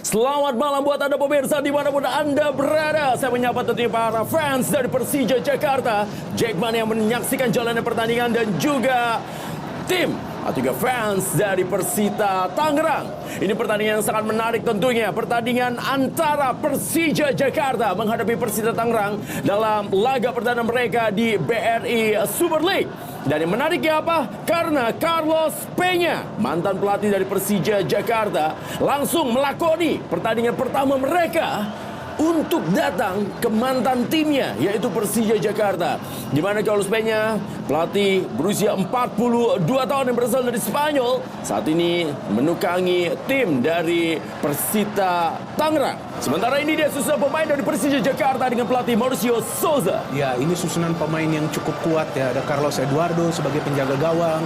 Selamat malam buat Anda pemirsa dimanapun Anda berada. Saya menyapa tentunya para fans dari Persija Jakarta, Jackman yang menyaksikan jalannya pertandingan, dan juga tim atau juga fans dari Persita Tangerang. Ini pertandingan yang sangat menarik tentunya. Pertandingan antara Persija Jakarta menghadapi Persita Tangerang dalam laga perdana mereka di BRI Super League. Dan yang menariknya apa? Karena Carlos Peña, mantan pelatih dari Persija Jakarta, langsung melakoni pertandingan pertama mereka untuk datang ke mantan timnya, yaitu Persija Jakarta. Di mana Carlos Peña, pelatih berusia 42 tahun yang berasal dari Spanyol, saat ini menukangi tim dari Persita Tangerang. Sementara ini dia susunan pemain dari Persija Jakarta dengan pelatih Mauricio Souza. Ya, ini susunan pemain yang cukup kuat ya. Ada Carlos Eduardo sebagai penjaga gawang.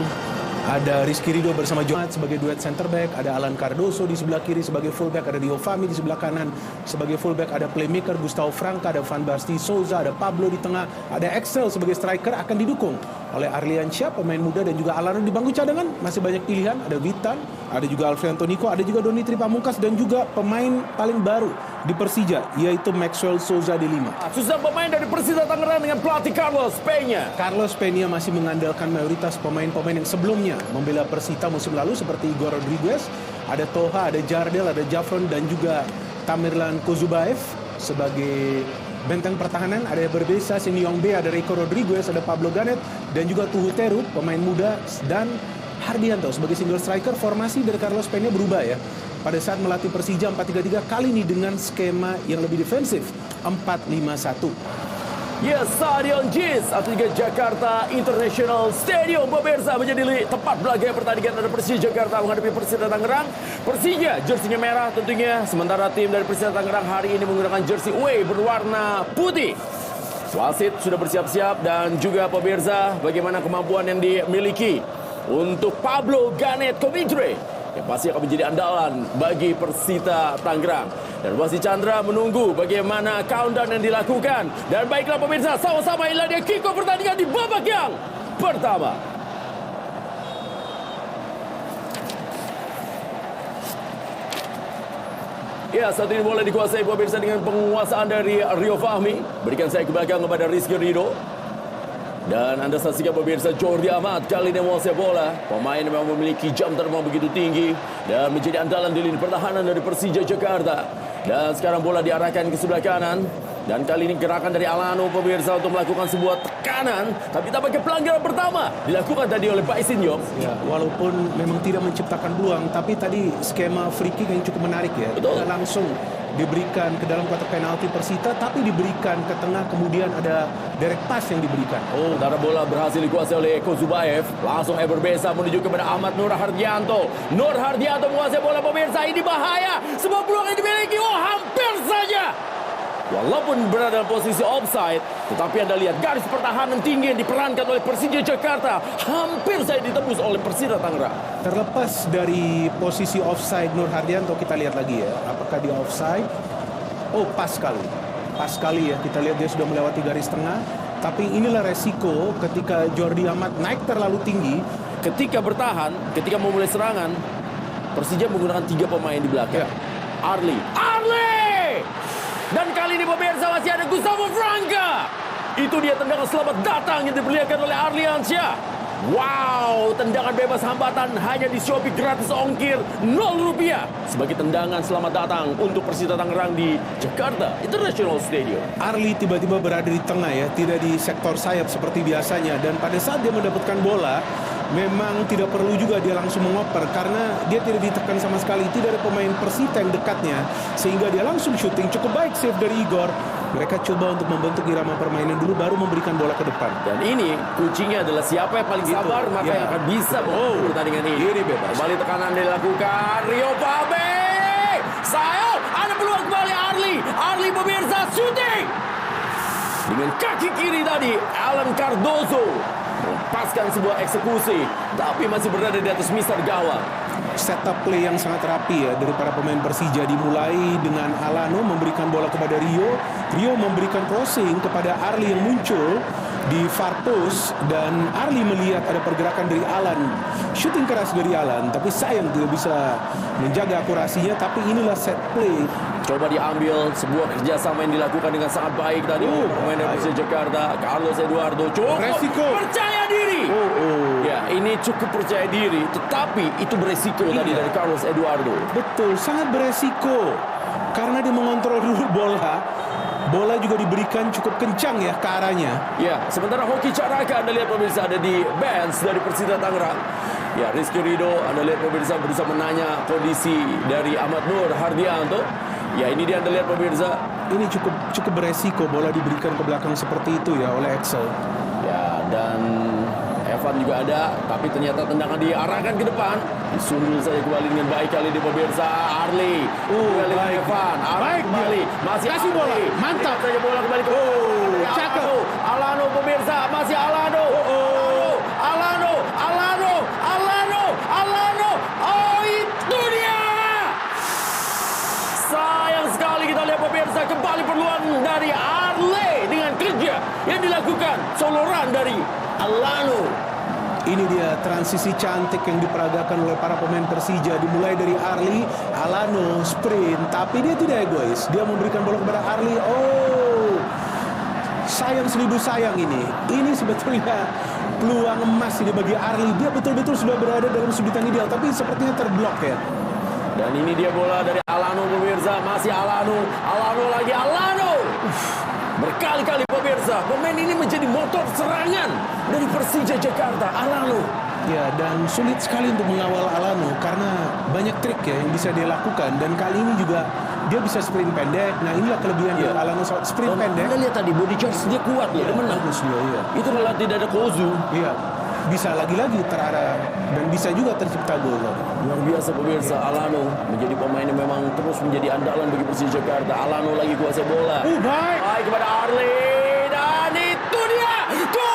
Ada Rizky Ridho bersama Jomat sebagai duet center back. Ada Alan Cardoso di sebelah kiri sebagai fullback. Ada Rio Fahmi di sebelah kanan sebagai fullback. Ada playmaker Gustavo Franca. Ada Van Basten Souza. Ada Pablo di tengah. Ada Axel sebagai striker, akan didukung oleh Arliansyah, pemain muda, dan juga Alano di bangku cadangan. Masih banyak pilihan. Ada Witan, ada juga Alfredo Nico, ada juga Donny Tripamungkas, dan juga pemain paling baru di Persija, yaitu Maxwell Souza di 5. Susunan pemain dari Persita Tangerang dengan pelatih Carlos Peña. Carlos Peña masih mengandalkan mayoritas pemain-pemain yang sebelumnya membela Persita musim lalu seperti Igor Rodriguez, ada Toha, ada Jardel, ada Javron, dan juga Tamerlan Kozubaev sebagai benteng pertahanan. Ada Berbesa, Siniong B, ada Rico Rodriguez, ada Pablo Ganet, dan juga Tuhuteru, pemain muda, dan Hardianto sebagai single striker. Formasi dari Carlos Peña berubah ya pada saat melatih Persija 4-3-3, kali ini dengan skema yang lebih defensif, 4-5-1. Ya, Stadion JIS atau juga Jakarta International Stadium pemirsa menjadi tempat belaga pertandingan dari Persija Jakarta menghadapi Persita Tangerang. Persija jersinya merah tentunya, sementara tim dari Persita Tangerang hari ini menggunakan jersey away berwarna putih. Wasit sudah bersiap-siap, dan juga pemirsa bagaimana kemampuan yang dimiliki untuk Pablo Ganet Comitre yang pasti akan menjadi andalan bagi Persita Tangerang. Dan wasit Chandra menunggu bagaimana countdown yang dilakukan. Dan baiklah pemirsa, sama-sama inilah dia kick off pertandingan di babak yang pertama. Ya, saat ini bola dikuasai pemirsa dengan penguasaan dari Rio Fahmi. Berikan saya ke belakang kepada Rizky Ridho. Dan Anda saksikan pemirsa, Jordi Amat kali ini menguasai bola. Pemain yang memang memiliki jam terbang begitu tinggi dan menjadi andalan di lini pertahanan dari Persija Jakarta. Dan sekarang bola diarahkan ke sebelah kanan. Dan kali ini gerakan dari Alano pemirsa untuk melakukan sebuah tekanan. Tapi tampaknya pelanggaran pertama dilakukan tadi oleh Pak Isinyong. Ya, walaupun memang tidak menciptakan peluang, tapi tadi skema free kick yang cukup menarik ya. Betul. Tidak langsung diberikan ke dalam kotak penalti Persita, tapi diberikan ke tengah, kemudian ada direct pass yang diberikan. Oh, darah bola berhasil dikuasai oleh Kozubaev. Langsung Berbesa menuju kepada Ahmad Nur Hardianto. Nur Hardianto menguasai bola pemirsa. Ini bahaya. Semua peluang yang dimiliki. Oh, hampir saja. Walaupun berada dalam posisi offside, tetapi Anda lihat garis pertahanan tinggi yang diperankan oleh Persija Jakarta hampir saja ditembus oleh Persita Tangerang. Terlepas dari posisi offside Nur Hardianto, kita lihat lagi ya, apakah dia offside? Oh, pas sekali ya, kita lihat dia sudah melewati garis tengah. Tapi inilah resiko ketika Jordi Amat naik terlalu tinggi. Ketika bertahan, ketika memulai serangan, Persija menggunakan 3 pemain di belakang. Ya. Arli! Dan kali ini pemirsa masih ada Gustavo Franca. Itu dia tendangan selamat datang yang diperlihatkan oleh Arliansyah. Wow, tendangan bebas hambatan hanya di Shopee gratis ongkir Rp0 sebagai tendangan selamat datang untuk Persita Tangerang di Jakarta International Stadium. Arli tiba-tiba berada di tengah ya, tidak di sektor sayap seperti biasanya. Dan pada saat dia mendapatkan bola, memang tidak perlu juga dia langsung mengoper karena dia tidak ditekan sama sekali. Tidak ada pemain Persita yang dekatnya, sehingga dia langsung syuting. Cukup baik save dari Igor. Mereka coba untuk membentuk irama permainan dulu, baru memberikan bola ke depan. Dan ini kuncinya adalah siapa yang paling sabar, maka yang akan bisa pertandingan ini. Ini bebas. Kembali tekanan dilakukan Rio Fahmi. Sayang, ada peluang kembali Arli pemirsa, shooting. Dengan kaki kiri tadi, Alan Cardoso melepaskan sebuah eksekusi, tapi masih berada di atas mister gawang. Setup play yang sangat rapi ya dari para pemain Persija, dimulai dengan Alano memberikan bola kepada Rio memberikan crossing kepada Arli yang muncul, di far post dan Arli melihat ada pergerakan dari Alan, shooting keras dari Alan, tapi sayang tidak bisa menjaga akurasinya. Tapi inilah set play. Coba diambil sebuah kerjasama yang dilakukan dengan sangat baik tadi pemain dari Persija Jakarta, Carlos Eduardo. Cukup Resiko. percaya diri. Ya, ini cukup percaya diri, tetapi itu beresiko tadi dari Carlos Eduardo. Betul, sangat beresiko karena dia mengontrol dulu bola. Bola juga diberikan cukup kencang ya ke arahnya. Ya, sementara Hoki Caraka Anda lihat pemirsa ada di bench dari Persita Tangerang. Ya, Rizky Ridho Anda lihat pemirsa berusaha menanya kondisi dari Ahmad Nur Hardianto. Ya, ini dia Anda lihat pemirsa. Ini cukup beresiko bola diberikan ke belakang seperti itu ya oleh Axel. Ya, dan Evan juga ada, tapi ternyata tendangan diarahkan ke depan. Disundul saja kembali dengan baik kali di pemirsa. Arli kembali ke Evan. Baik kembali. Masih kasih Arli. bola. Mantap. Lihat saja bola kembali ke cakep. Alano pemirsa, masih Alano. Alano. Oh, itu dia. Sayang sekali kita lihat pemirsa, kembali peluang dari Arli dengan kerja yang dilakukan soloran dari Alano. Ini dia transisi cantik yang diperagakan oleh para pemain Persija. Dimulai dari Arli, Alano sprint, tapi dia tidak egois. Dia memberikan bola kepada Arli. Oh, sayang seribu sayang ini. Ini sebetulnya peluang emas ini bagi Arli. Dia betul-betul sudah berada dalam sudut yang ideal, tapi sepertinya terblok ya. Dan ini dia bola dari Alano pemirsa. Masih Alano lagi Alano. Berkali-kali pemirsa, pemain ini menjadi motor serangan dari Persija Jakarta, Alano. Ya, dan sulit sekali untuk mengawal Alano karena banyak trik ya yang bisa dia lakukan. Dan kali ini juga dia bisa sprint pendek. Nah, inilah kelebihan dari Alano saat sprint pendek. Anda lihat tadi body charge dia kuat loh, dia menang. Bagus dia, iya. Itu kalau tidak ada Kozu. Iya, bisa lagi-lagi terarah dan bisa juga tercipta gol. Luar biasa pemirsa, Alano menjadi pemain yang memang terus menjadi andalan bagi Persija Jakarta. Alano lagi kuasai bola. Baik. Baik kepada Arli dan itu dia gol!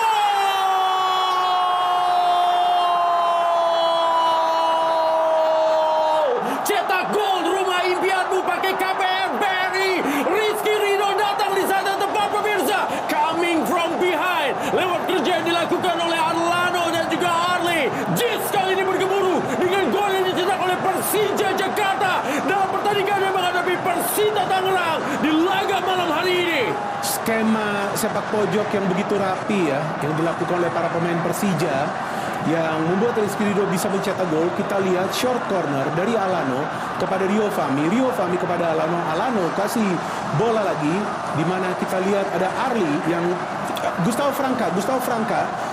Cetak gol rumah impianmu pakai KPR BRI. Rizky Ridho datang di saat yang tepat pemirsa. Coming from behind lewat kerja yang dilakukan oleh Alano dan juga Arli. Jis kali ini bergemuruh dengan gol yang dicetak oleh Persija Jakarta dalam pertandingan yang menghadapi Persita Tangerang di laga malam hari ini. Skema sepak pojok yang begitu rapi ya, yang dilakukan oleh para pemain Persija yang membuat Rizky Ridho bisa mencetak gol. Kita lihat short corner dari Alano kepada Rio Fahmi kepada Alano. Alano kasih bola lagi, di mana kita lihat ada Arli yang Gustavo Franca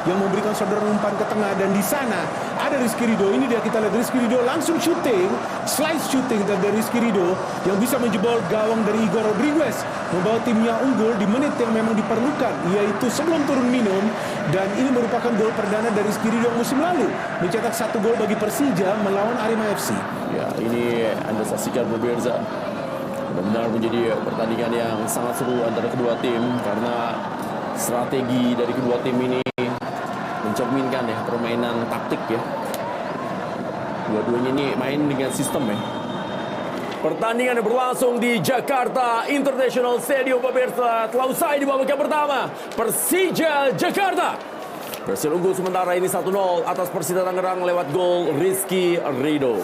yang memberikan saudara umpan ke tengah, dan di sana ada Rizky Ridho. Ini dia kita lihat Rizky Ridho langsung shooting, slice shooting dari Rizky Ridho yang bisa menjebol gawang dari Igor Rodriguez, membawa timnya unggul di menit yang memang diperlukan, yaitu sebelum turun minum. Dan ini merupakan gol perdana dari Rizky Ridho musim lalu, mencetak 1 gol bagi Persija melawan Arema FC. Ya, ini Anda saksikan pemirsa, benar-benar menjadi pertandingan yang sangat seru antara kedua tim karena strategi dari kedua tim ini mencerminkan ya permainan taktik ya. Dua-duanya ini main dengan sistem ya. Pertandingan yang berlangsung di Jakarta International Stadium pemirsa telah usai di babak yang pertama. Persija Jakarta berhasil unggul sementara ini 1-0 atas Persita Tangerang lewat gol Rizky Ridho.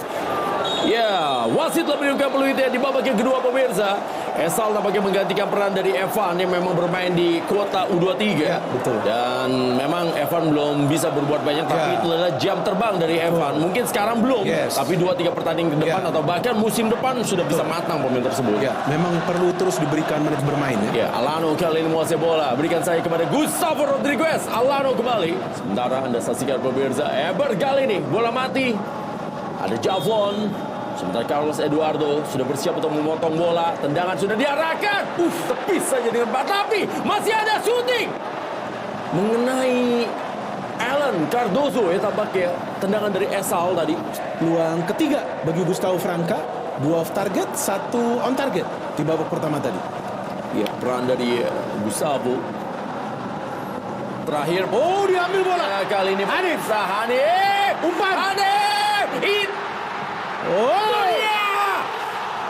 Ya, wasit telah menunjukkan peluitnya di babak yang kedua pemirsa. Esal tampaknya menggantikan peran dari Evan yang memang bermain di kuota U23. Ya, betul. Dan memang Evan belum bisa berbuat banyak, tapi itu adalah jam terbang dari Evan. Mungkin sekarang belum, tapi 2-3 pertandingan ke depan atau bahkan musim depan sudah bisa matang pemain tersebut. Ya, memang perlu terus diberikan menit bermain ya. Ya, Alano kali ini menguasai bola. Berikan saya kepada Gustavo Rodriguez. Alano kembali. Sementara Anda saksikan pemirsa, Eber kali ini bola mati. Ada Javon. Sementara Carlos Eduardo sudah bersiap untuk memotong bola. Tendangan sudah diarahkan. Tepis saja dengan tapi masih ada shooting. Mengenai Alan Cardoso ya tampaknya. Tendangan dari Esal tadi. Peluang ketiga bagi Gustavo Franca. 2 off target, 1 on target di babak pertama tadi. Ya, peran dari Gustavo. Terakhir. Diambil bola. Nah, kali ini Hanif. Umpan. Hanif. Oh, iya.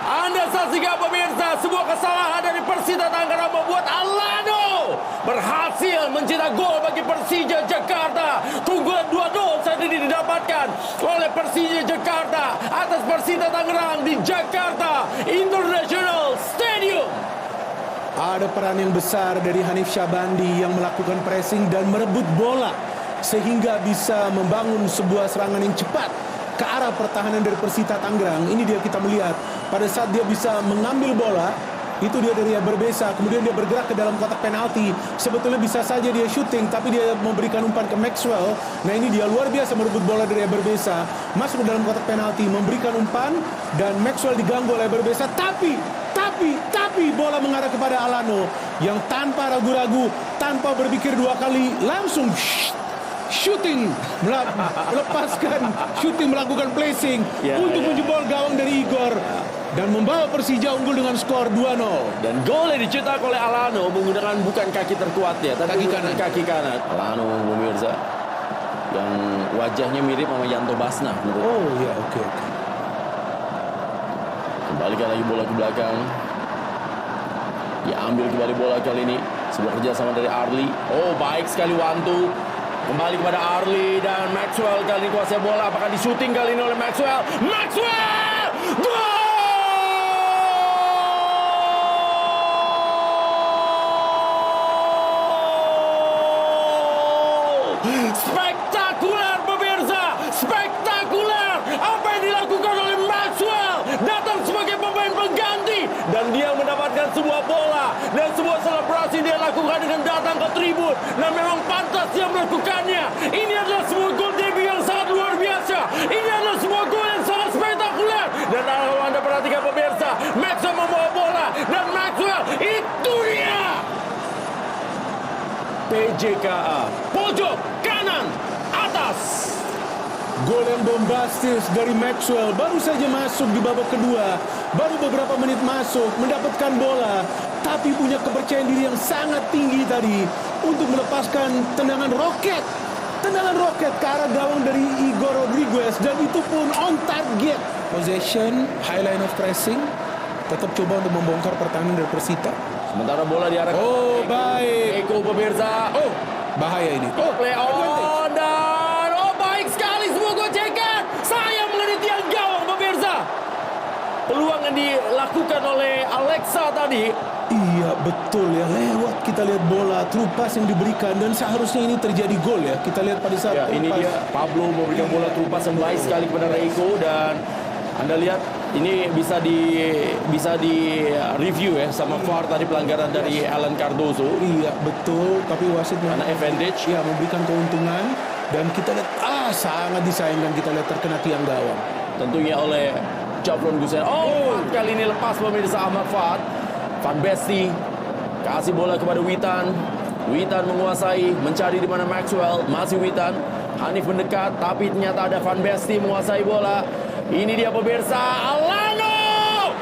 Anda biasa sehingga pemirsa, sebuah kesalahan dari Persita Tangerang membuat Alano berhasil mencetak gol bagi Persija Jakarta. Keunggulan 2-0 saat ini didapatkan oleh Persija Jakarta atas Persita Tangerang di Jakarta International Stadium. Ada peran yang besar dari Hanif Syabandi yang melakukan pressing dan merebut bola sehingga bisa membangun sebuah serangan yang cepat ke arah pertahanan dari Persita Tangerang. Ini dia kita melihat pada saat dia bisa mengambil bola, itu dia dari Berbesa, kemudian dia bergerak ke dalam kotak penalti. Sebetulnya bisa saja dia shooting, tapi dia memberikan umpan ke Maxwell. Nah ini dia luar biasa merebut bola dari Berbesa, masuk ke dalam kotak penalti, memberikan umpan, dan Maxwell diganggu oleh Berbesa. Tapi bola mengarah kepada Alano yang tanpa ragu-ragu, tanpa berpikir dua kali, langsung shooting, melepaskan shooting, melakukan placing untuk menjebol gawang dari Igor dan membawa Persija unggul dengan skor 2-0. Dan gol yang dicetak oleh Alano menggunakan bukan kaki terkuatnya, tapi kaki kanan. Alano pemirsa yang wajahnya mirip sama Yanto Basna. Oh ya, oke. Kembalikan lagi bola ke belakang. Diambil kembali bola kali ini. Sebuah kerjasama dari Arli. Oh, baik sekali Wantu. Kembali kepada Arli dan Maxwell kali ini kuasai bola. Apakah di-shooting kali ini oleh Maxwell? Maxwell! Gol! Spektakuler pemirsa! Spektakuler! Apa yang dilakukan oleh Maxwell? Datang sebagai pemain pengganti dan dia mendapatkan sebuah bola dan sebuah selebrasi dia lakukan dengan datang ke tribun dan memang pantas dia melakukannya. Ini adalah sebuah gol debut yang sangat luar biasa. Ini adalah sebuah gol yang sangat spektakuler. Dan kalau Anda perhatikan pemirsa, Maxwell membawa bola dan Maxwell itu dia. PJKA pojok kanan atas. Gol yang bombastis dari Maxwell baru saja masuk di babak kedua, baru beberapa menit masuk, mendapatkan bola, tapi punya kepercayaan diri yang sangat tinggi tadi untuk melepaskan tendangan roket ke arah gawang dari Igor Rodriguez, dan itu pun on target. Possession, high line of pressing, tetap coba untuk membongkar pertahanan dari Persita. Sementara bola diarahkan. Oh, baik. Eko pemirsa. Oh, bahaya ini. Oh, Play on dan baik sekali sebuah gocekan. Saya mengenai tiang gawang pemirsa. Peluang yang dilakukan oleh Alexa tadi. Iya betul ya, lewat kita lihat bola, true pass yang diberikan dan seharusnya ini terjadi gol ya. Kita lihat pada saat ini dia Pablo memberikan bola true pass yang baik sekali kepada Reiko, dan Anda lihat ini bisa di review ya sama VAR tadi, pelanggaran dari Alan Cardoso. Iya betul, tapi wasit karena advantage ya memberikan keuntungan, dan kita lihat sangat disayangkan, kita lihat terkena tiang gawang. Tentunya oleh Jafron Gusen. Kali ini lepas pemirsa Ahmad Fahad. Van Besti kasih bola kepada Witan. Witan menguasai, mencari di mana Maxwell. Masih Witan. Hanif mendekat, tapi ternyata ada Van Besti menguasai bola. Ini dia pemirsa, Alano.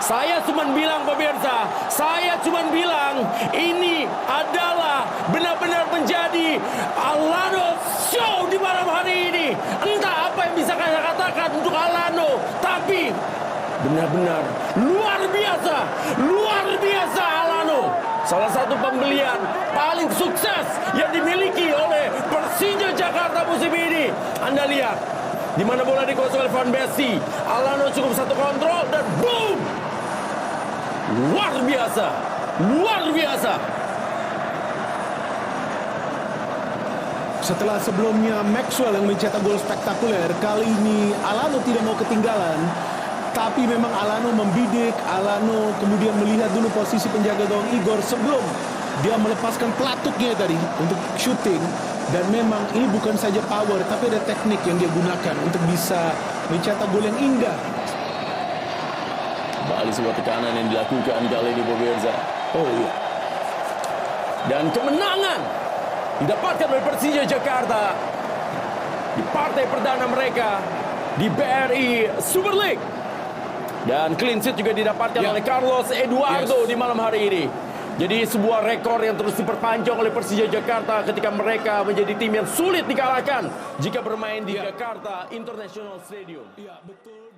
Saya cuma bilang pemirsa, ini adalah benar-benar menjadi Alano show di malam hari ini. Entah apa yang bisa saya katakan untuk Alano, tapi benar-benar luar biasa Alano. Salah satu pembelian paling sukses yang dimiliki oleh Persija Jakarta musim ini. Anda lihat di mana bola dikuasai oleh Van Besti. Alano cukup satu kontrol dan boom. Luar biasa. Setelah sebelumnya Maxwell yang mencetak gol spektakuler, kali ini Alano tidak mau ketinggalan. Tapi memang Alano membidik, Alano kemudian melihat dulu posisi penjaga gawang Igor sebelum dia melepaskan pelatuknya tadi untuk shooting. Dan memang ini bukan saja power, tapi ada teknik yang dia gunakan untuk bisa mencetak gol yang indah. Kembali sebuah tekanan yang dilakukan kali ini pemirsa. Oh iya. Dan kemenangan didapatkan oleh Persija Jakarta di partai perdana mereka di BRI Super League. Dan clean sheet juga didapatkan oleh Carlos Eduardo di malam hari ini. Jadi sebuah rekor yang terus diperpanjang oleh Persija Jakarta ketika mereka menjadi tim yang sulit dikalahkan jika bermain di Jakarta International Stadium. Iya, betul.